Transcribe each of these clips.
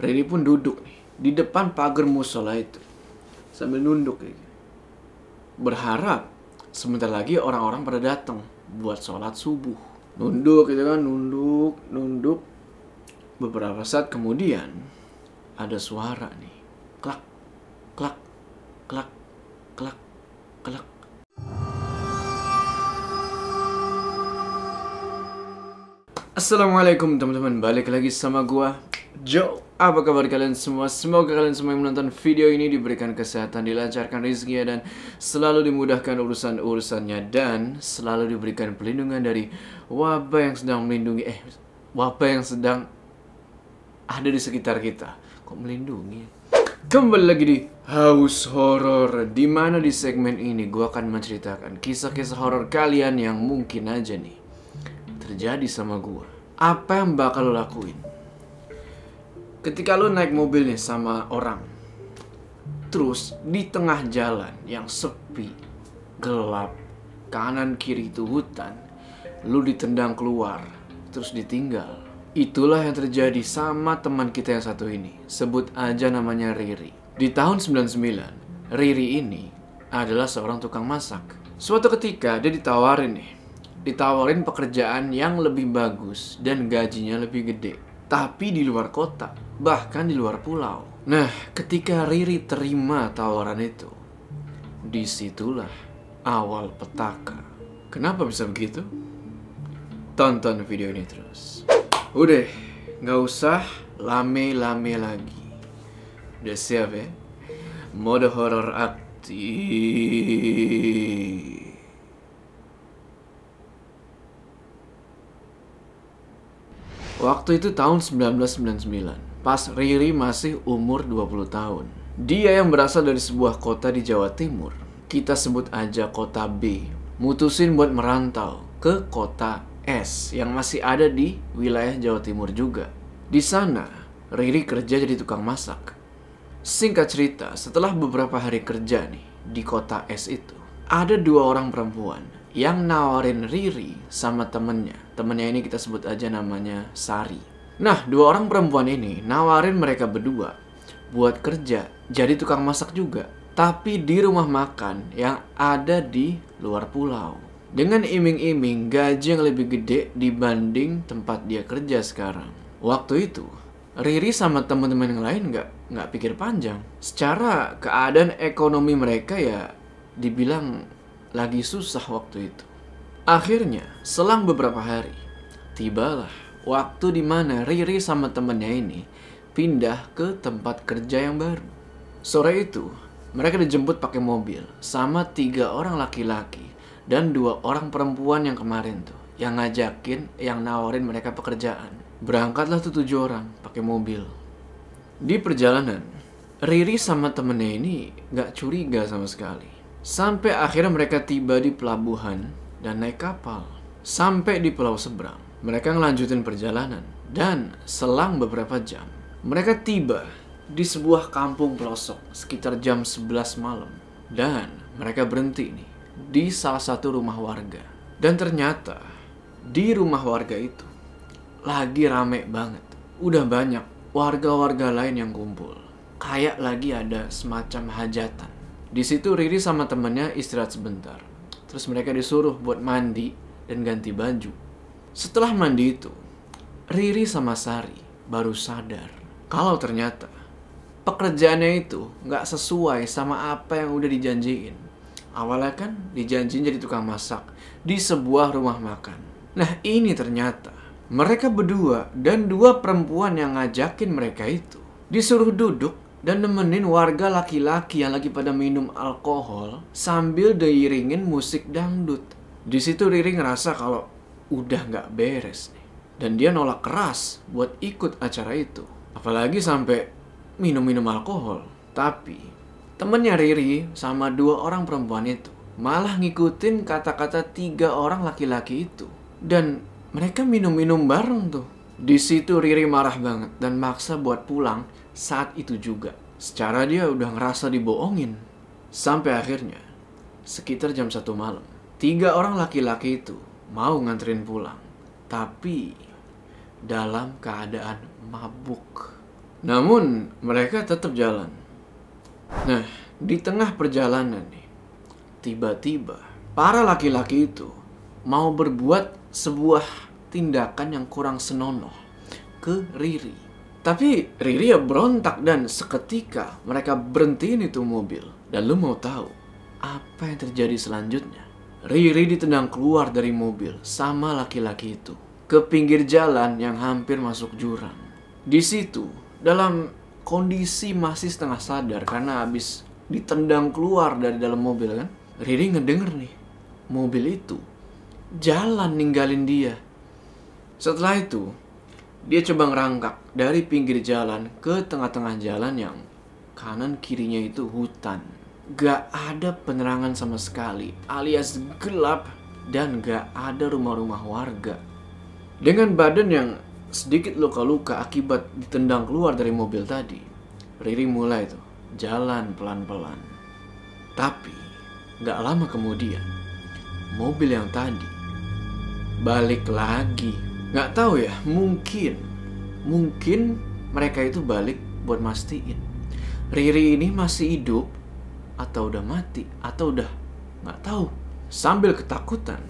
Riri pun duduk nih di depan pagar musola itu sambil nunduk gitu. Berharap sebentar lagi orang-orang pada datang buat sholat subuh. Nunduk gitu kan, nunduk. Beberapa saat kemudian ada suara nih. Klak, klak, klak, klak, klak. Assalamualaikum teman-teman, balik lagi sama gua Joe. Apa kabar kalian semua? Semoga kalian semua yang menonton video ini diberikan kesehatan, dilancarkan rezekinya, dan selalu dimudahkan urusan-urusannya, dan selalu diberikan perlindungan dari wabah yang sedang wabah yang sedang ada di sekitar kita. Kok melindungi? Kembali lagi di House Horror, dimana di segmen ini gue akan menceritakan kisah-kisah horor kalian yang mungkin aja nih terjadi sama gue. Apa yang bakal lo lakuin ketika lo naik mobil nih sama orang, terus di tengah jalan yang sepi, gelap, kanan kiri itu hutan, lo ditendang keluar, terus ditinggal. Itulah yang terjadi sama teman kita yang satu ini. Sebut aja namanya Riri. Di tahun 99, Riri ini adalah seorang tukang masak. Suatu ketika dia ditawarin pekerjaan yang lebih bagus dan gajinya lebih gede, tapi di luar kota, bahkan di luar pulau. Nah, ketika Riri terima tawaran itu, disitulah awal petaka. Kenapa bisa begitu? Tonton video ini terus. Udah, nggak usah lame-lame lagi. Udah siap ya? Mode horor aktif. Waktu itu tahun 1999, pas Riri masih umur 20 tahun. Dia yang berasal dari sebuah kota di Jawa Timur, kita sebut aja kota B, mutusin buat merantau ke kota S yang masih ada di wilayah Jawa Timur juga. Di sana, Riri kerja jadi tukang masak. Singkat cerita, setelah beberapa hari kerja nih di kota S itu, ada dua orang perempuan yang nawarin Riri sama temennya. Temennya ini kita sebut aja namanya Sari. Nah, dua orang perempuan ini nawarin mereka berdua buat kerja jadi tukang masak juga, tapi di rumah makan yang ada di luar pulau, dengan iming-iming gaji yang lebih gede dibanding tempat dia kerja sekarang. Waktu itu, Riri sama teman-teman yang lain nggak pikir panjang. Secara keadaan ekonomi mereka ya dibilang lagi susah waktu itu. Akhirnya, selang beberapa hari, tibalah waktu dimana Riri sama temennya ini pindah ke tempat kerja yang baru. Sore itu, mereka dijemput pakai mobil sama 3 orang laki-laki dan 2 orang perempuan yang kemarin tuh, yang ngajakin, yang nawarin mereka pekerjaan. Berangkatlah tuh 7 orang pakai mobil. Di perjalanan, Riri sama temennya ini gak curiga sama sekali. Sampai akhirnya mereka tiba di pelabuhan dan naik kapal. Sampai di pulau seberang, mereka ngelanjutin perjalanan. Dan selang beberapa jam, mereka tiba di sebuah kampung pelosok sekitar jam 11 malam. Dan mereka berhenti nih di salah satu rumah warga. Dan ternyata di rumah warga itu lagi rame banget. Udah banyak warga-warga lain yang kumpul. Kayak lagi ada semacam hajatan. Di situ Riri sama temennya istirahat sebentar. Terus mereka disuruh buat mandi dan ganti baju. Setelah mandi itu, Riri sama Sari baru sadar kalau ternyata pekerjaannya itu nggak sesuai sama apa yang udah dijanjiin. Awalnya kan dijanjiin jadi tukang masak di sebuah rumah makan. Nah, ini ternyata mereka berdua dan 2 perempuan yang ngajakin mereka itu disuruh duduk dan nemenin warga laki-laki yang lagi pada minum alkohol sambil diiringin musik dangdut. Di situ Riri ngerasa kalau udah nggak beres nih, dan dia nolak keras buat ikut acara itu, apalagi sampai minum-minum alkohol. Tapi temennya Riri sama 2 orang perempuan itu malah ngikutin kata-kata 3 orang laki-laki itu, dan mereka minum-minum bareng tuh. Di situ Riri marah banget dan maksa buat pulang saat itu juga. Secara dia udah ngerasa dibohongin. Sampai akhirnya, sekitar jam 1 malam, 3 orang laki-laki itu mau nganterin pulang. Tapi dalam keadaan mabuk. Namun mereka tetap jalan. Nah, di tengah perjalanan nih, tiba-tiba para laki-laki itu mau berbuat sebuah tindakan yang kurang senonoh ke Riri. Tapi Riri ya berontak dan seketika mereka berhentiin itu mobil. Dan lu mau tahu apa yang terjadi selanjutnya? Riri ditendang keluar dari mobil sama laki-laki itu ke pinggir jalan yang hampir masuk jurang. Di situ, dalam kondisi masih setengah sadar karena habis ditendang keluar dari dalam mobil kan, Riri ngedenger nih, mobil itu jalan ninggalin dia. Setelah itu, dia coba ngerangkak dari pinggir jalan ke tengah-tengah jalan yang kanan kirinya itu hutan. Gak ada penerangan sama sekali, alias gelap, dan gak ada rumah-rumah warga. Dengan badan yang sedikit luka-luka akibat ditendang keluar dari mobil tadi, Riri mulai tuh jalan pelan-pelan. Tapi gak lama kemudian, mobil yang tadi balik lagi. Gak tahu ya, mungkin mereka itu balik buat mastiin Riri ini masih hidup atau udah mati, atau udah nggak tahu. Sambil ketakutan,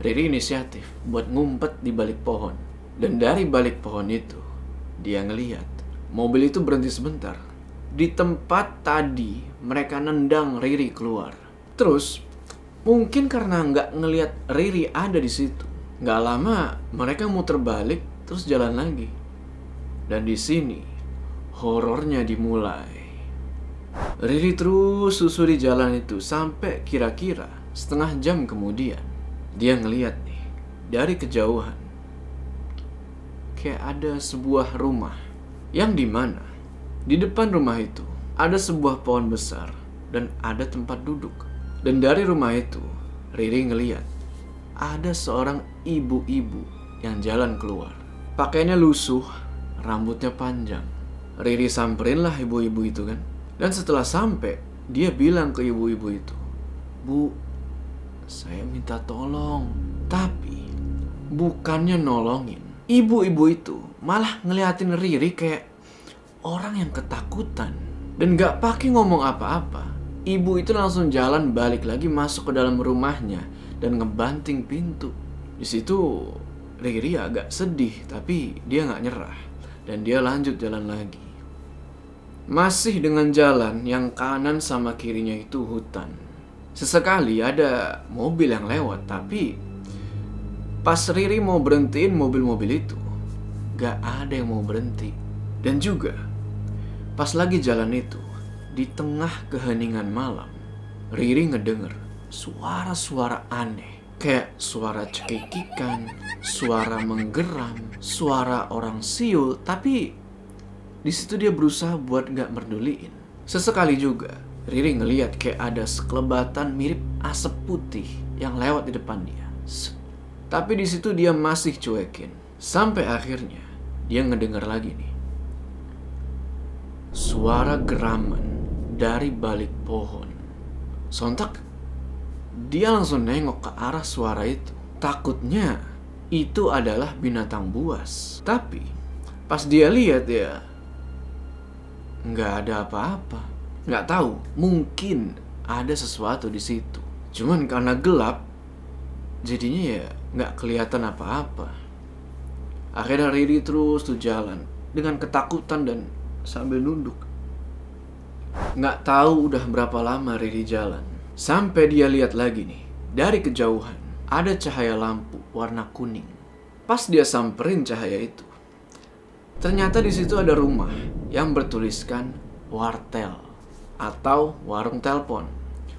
Riri inisiatif buat ngumpet di balik pohon. Dan dari balik pohon itu, dia ngelihat mobil itu berhenti sebentar di tempat tadi mereka nendang Riri keluar. Terus mungkin karena nggak ngelihat Riri ada di situ, nggak lama mereka muter balik terus jalan lagi. Dan di sini horornya dimulai. Riri terus susuri jalan itu sampai kira-kira setengah jam kemudian. Dia ngeliat nih, dari kejauhan, kayak ada sebuah rumah yang dimana di depan rumah itu ada sebuah pohon besar dan ada tempat duduk. Dan dari rumah itu, Riri ngeliat ada seorang ibu-ibu yang jalan keluar. Pakaiannya lusuh, rambutnya panjang. Riri samperin lah ibu-ibu itu kan. Dan setelah sampai, dia bilang ke ibu-ibu itu, "Bu, saya minta tolong." Tapi bukannya nolongin, ibu-ibu itu malah ngeliatin Riri kayak orang yang ketakutan. Dan gak pakai ngomong apa-apa, ibu itu langsung jalan balik lagi masuk ke dalam rumahnya dan ngebanting pintu. Di situ Riri agak sedih, tapi dia gak nyerah dan dia lanjut jalan lagi. Masih dengan jalan yang kanan sama kirinya itu hutan. Sesekali ada mobil yang lewat, tapi pas Riri mau berhentiin mobil-mobil itu, gak ada yang mau berhenti. Dan juga pas lagi jalan itu, di tengah keheningan malam, Riri ngedenger suara-suara aneh. Kayak suara cekikikan, suara menggeram, suara orang siul, tapi di situ dia berusaha buat gak merduliin. Sesekali juga Riri ngeliat kayak ada sekelebatan mirip asap putih yang lewat di depan dia. Tapi di situ dia masih cuekin. Sampai akhirnya dia ngedengar lagi nih, suara geraman dari balik pohon. Sontak dia langsung nengok ke arah suara itu. Takutnya itu adalah binatang buas. Tapi pas dia lihat ya, nggak ada apa-apa. Nggak tahu, mungkin ada sesuatu di situ. Cuman karena gelap, jadinya ya nggak kelihatan apa-apa. Akhirnya Riri terus tuh jalan dengan ketakutan dan sambil nunduk. Nggak tahu udah berapa lama Riri jalan, sampai dia lihat lagi nih, dari kejauhan ada cahaya lampu warna kuning. Pas dia samperin cahaya itu, ternyata di situ ada rumah yang bertuliskan wartel atau warung telepon.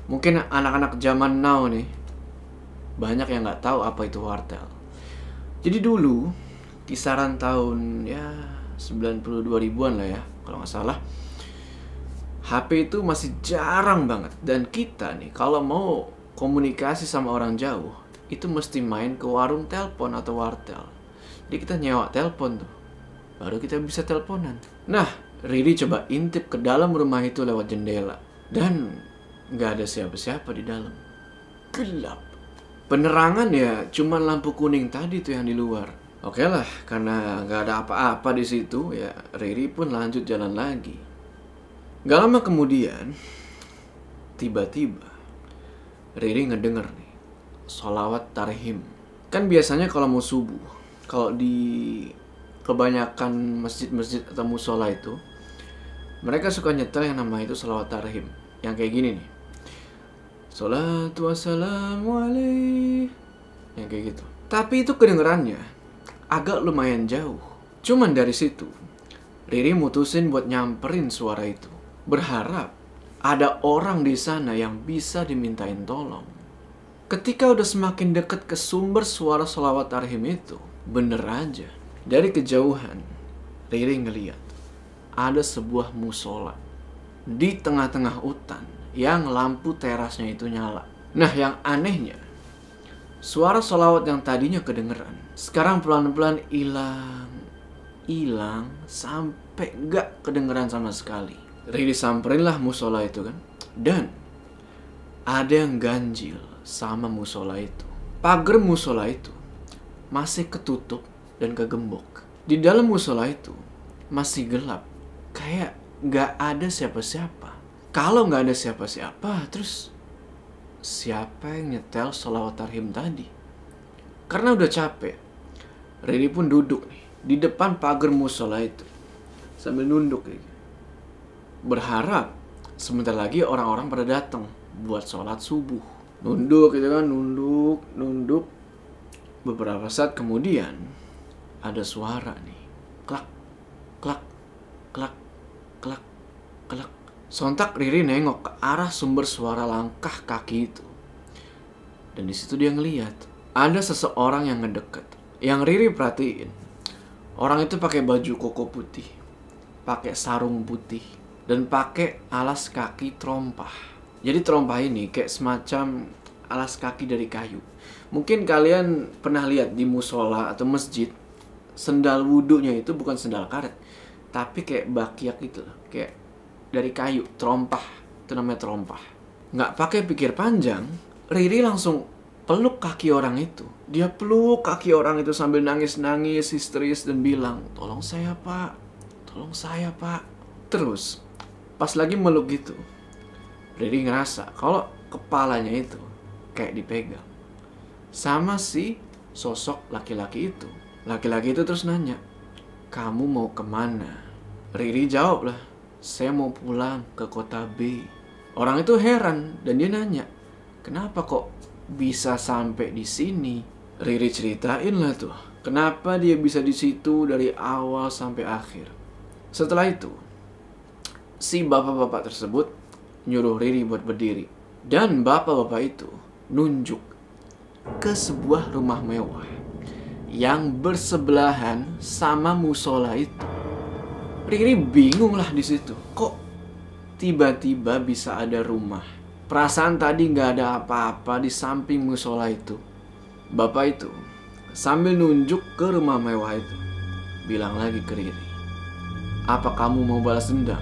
Mungkin anak-anak zaman now nih banyak yang nggak tahu apa itu wartel. Jadi dulu kisaran tahun ya 92 ribuan lah ya kalau nggak salah, HP itu masih jarang banget. Dan kita nih kalau mau komunikasi sama orang jauh itu mesti main ke warung telepon atau wartel. Jadi kita nyewa telepon tuh, baru kita bisa teleponan. Nah, Riri coba intip ke dalam rumah itu lewat jendela, dan nggak ada siapa-siapa di dalam. Gelap. Penerangan ya cuma lampu kuning tadi tuh yang di luar. Oke lah, karena nggak ada apa-apa di situ, ya Riri pun lanjut jalan lagi. Gak lama kemudian, tiba-tiba Riri ngedenger nih, sholawat tarhim. Kan biasanya kalau mau subuh, kalau di kebanyakan masjid-masjid atau musola itu, mereka suka nyetel yang namanya itu sholawat tarhim. Yang kayak gini nih. Sholatu wassalamu alaih. Yang kayak gitu. Tapi itu kedengerannya agak lumayan jauh. Cuman dari situ, Riri mutusin buat nyamperin suara itu. Berharap ada orang di sana yang bisa dimintain tolong. Ketika udah semakin dekat ke sumber suara sholawat tarhim itu, bener aja, dari kejauhan, Riri ngeliat ada sebuah musola di tengah-tengah hutan yang lampu terasnya itu nyala. Nah, yang anehnya, suara sholawat yang tadinya kedengeran, sekarang pelan-pelan hilang sampai gak kedengeran sama sekali. Riri samperin lah musola itu kan, dan ada yang ganjil sama musola itu. Pagar musola itu masih ketutup dan kegembok. Di dalam musola itu masih gelap, kayak gak ada siapa-siapa. Kalau gak ada siapa-siapa, terus siapa yang nyetel sholawat tarhim tadi? Karena udah capek, Riri pun duduk nih di depan pagar musola itu sambil nunduk kayak gitu. Berharap sebentar lagi orang-orang pada datang buat sholat subuh. Nunduk gitu kan, nunduk. Beberapa saat kemudian ada suara nih, klak, klak, klak, klak, klak. Sontak Riri nengok ke arah sumber suara langkah kaki itu, dan di situ dia ngeliat ada seseorang yang ngedeket. Yang Riri perhatiin, orang itu pakai baju koko putih, pakai sarung putih, dan pakai alas kaki terompah. Jadi terompah ini kayak semacam alas kaki dari kayu. Mungkin kalian pernah lihat di musola atau masjid, sendal wudhunya itu bukan sendal karet, tapi kayak bakyak gitu loh, kayak dari kayu, terompah. Itu namanya terompah. Nggak pakai pikir panjang, Riri langsung peluk kaki orang itu. Dia peluk kaki orang itu sambil nangis-nangis histeris dan bilang, "Tolong saya pak, tolong saya pak." Terus pas lagi meluk gitu, Riri ngerasa kalau kepalanya itu kayak dipegang sama si sosok laki-laki itu. Laki-laki itu terus nanya, "Kamu mau kemana?" Riri jawab lah, "Saya mau pulang ke kota B." Orang itu heran dan dia nanya, "Kenapa kok bisa sampai di sini?" Riri ceritain lah tuh, kenapa dia bisa di situ dari awal sampai akhir. Setelah itu, si bapak-bapak tersebut nyuruh Riri buat berdiri. Dan bapak-bapak itu nunjuk ke sebuah rumah mewah yang bersebelahan sama musola itu. Riri bingung lah di situ. Kok tiba-tiba bisa ada rumah? Perasaan tadi nggak ada apa-apa di samping musola itu. Bapak itu sambil nunjuk ke rumah mewah itu, bilang lagi ke Riri, "Apa kamu mau balas dendam?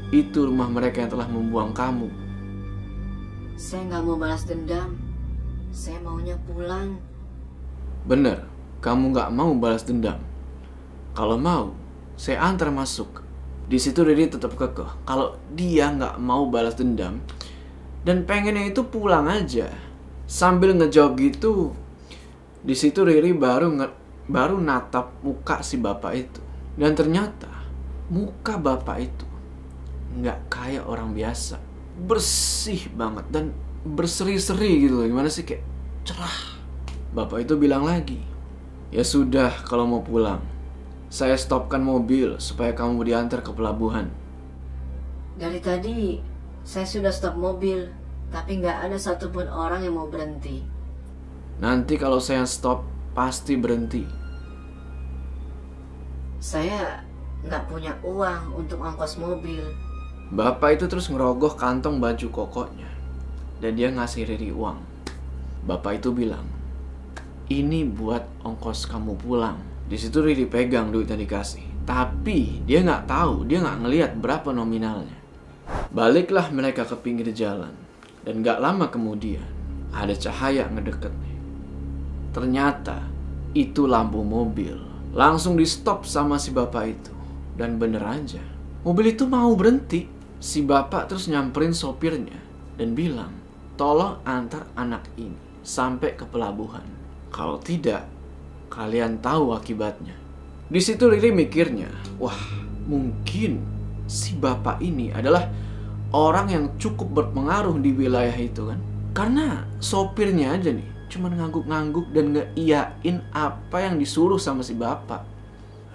Itu rumah mereka yang telah membuang kamu." "Saya nggak mau balas dendam. Saya maunya pulang." "Bener, kamu nggak mau balas dendam. Kalau mau, saya antar masuk." Di situ Riri tetap kekeh kalau dia nggak mau balas dendam dan pengennya itu pulang aja. Sambil ngejawab gitu, di situ Riri baru natap muka si bapak itu, dan ternyata muka bapak itu nggak kayak orang biasa, bersih banget dan berseri-seri gitu loh. Gimana sih, kayak cerah. Bapak itu bilang lagi, "Ya sudah, kalau mau pulang, saya stopkan mobil supaya kamu diantar ke pelabuhan." "Dari tadi saya sudah stop mobil, tapi nggak ada satupun orang yang mau berhenti." "Nanti kalau saya stop, pasti berhenti." "Saya nggak punya uang untuk ongkos mobil." Bapak itu terus ngerogoh kantong baju kokonya dan dia ngasih Riri uang. Bapak itu bilang, "Ini buat ongkos kamu pulang." Di situ Riri pegang duit yang dikasih, tapi dia nggak tahu, dia nggak ngelihat berapa nominalnya. Baliklah mereka ke pinggir jalan, dan nggak lama kemudian ada cahaya ngedeket nih. Ternyata itu lampu mobil. Langsung di stop sama si bapak itu. Dan bener aja, mobil itu mau berhenti. Si bapak terus nyamperin sopirnya dan bilang, tolong antar anak ini sampai ke pelabuhan. Kalau tidak, kalian tahu akibatnya. Di situ Riri mikirnya, wah, mungkin si bapak ini adalah orang yang cukup berpengaruh di wilayah itu kan. Karena sopirnya aja nih cuman ngangguk-ngangguk dan ngeiyain apa yang disuruh sama si bapak.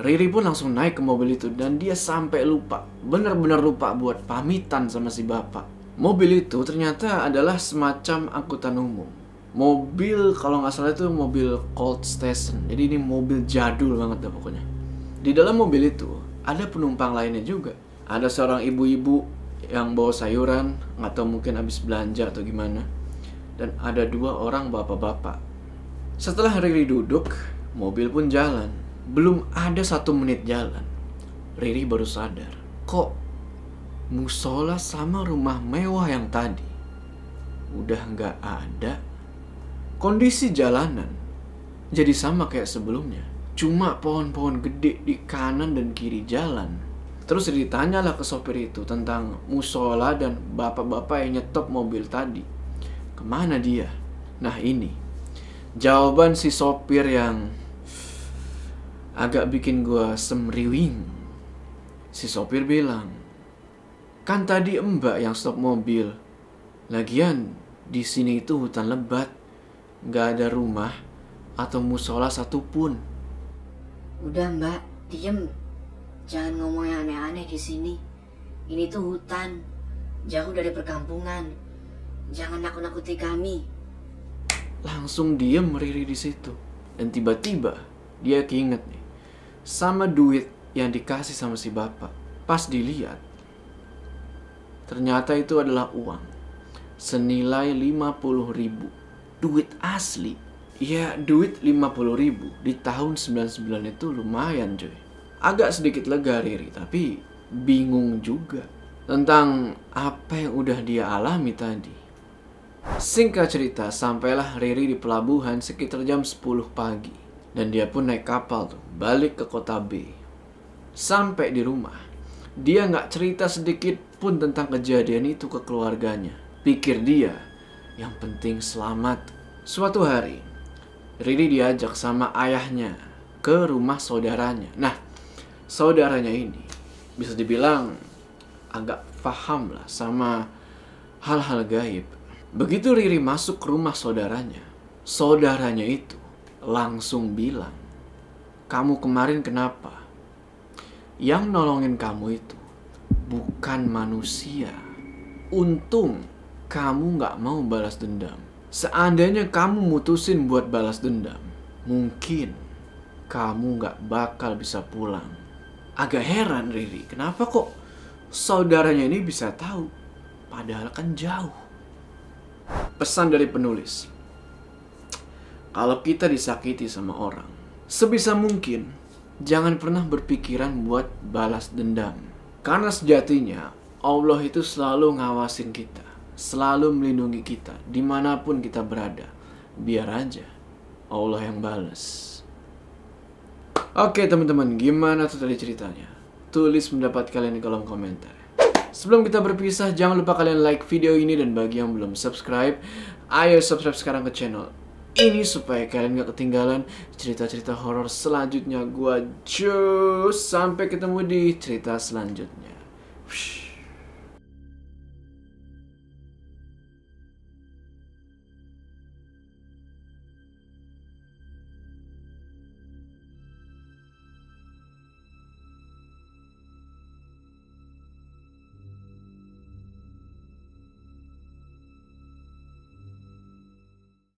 Riri pun langsung naik ke mobil itu dan dia sampai lupa, benar-benar lupa buat pamitan sama si bapak. Mobil itu ternyata adalah semacam angkutan umum. Mobil kalau nggak salah itu mobil Cold Station. Jadi ini mobil jadul banget dah pokoknya. Di dalam mobil itu ada penumpang lainnya juga. Ada seorang ibu-ibu yang bawa sayuran, nggak tahu mungkin habis belanja atau gimana. Dan ada 2 orang bapak-bapak. Setelah Riri duduk, mobil pun jalan. Belum ada 1 menit jalan, Riri baru sadar, kok musola sama rumah mewah yang tadi udah nggak ada. Kondisi jalanan jadi sama kayak sebelumnya, cuma pohon-pohon gede di kanan dan kiri jalan. Terus ditanyalah ke sopir itu tentang musola dan bapak-bapak yang nyetop mobil tadi. Kemana dia? Nah ini jawaban si sopir yang agak bikin gue semriwing. Si sopir bilang, kan tadi mbak yang stop mobil. Lagian di sini itu hutan lebat, nggak ada rumah atau musola satupun. Udah mbak, diem. Jangan ngomong yang aneh-aneh di sini. Ini tuh hutan, jauh dari perkampungan. Jangan nakut-nakuti kami. Langsung diem Riri di situ. Dan tiba-tiba dia keinget nih sama duit yang dikasih sama si bapak. Pas dilihat, ternyata itu adalah uang senilai 50.000. Duit asli. Ya duit 50.000 di tahun 99 itu lumayan coy. Agak sedikit lega Riri, tapi bingung juga tentang apa yang udah dia alami tadi. Singkat cerita, sampailah Riri di pelabuhan sekitar jam 10 pagi. Dan dia pun naik kapal tuh, balik ke kota B. Sampai di rumah, dia nggak cerita sedikit pun tentang kejadian itu ke keluarganya. Pikir dia, yang penting selamat. Suatu hari, Riri diajak sama ayahnya ke rumah saudaranya. Nah, saudaranya ini bisa dibilang agak paham lah sama hal-hal gaib. Begitu Riri masuk ke rumah saudaranya itu langsung bilang, kamu kemarin kenapa? Yang nolongin kamu itu bukan manusia. Untung kamu gak mau balas dendam. Seandainya kamu mutusin buat balas dendam, mungkin kamu gak bakal bisa pulang. Agak heran Riri, kenapa kok saudaranya ini bisa tahu? Padahal kan jauh. Pesan dari penulis, kalau kita disakiti sama orang, sebisa mungkin jangan pernah berpikiran buat balas dendam. Karena sejatinya Allah itu selalu ngawasin kita, selalu melindungi kita dimanapun kita berada. Biar aja Allah yang balas. Oke teman-teman, gimana tuh tadi ceritanya? Tulis pendapat kalian di kolom komentar. Sebelum kita berpisah, jangan lupa kalian like video ini, dan bagi yang belum subscribe, ayo subscribe sekarang ke channel ini supaya kalian gak ketinggalan cerita-cerita horor selanjutnya. Gua Jus, sampai ketemu di cerita selanjutnya.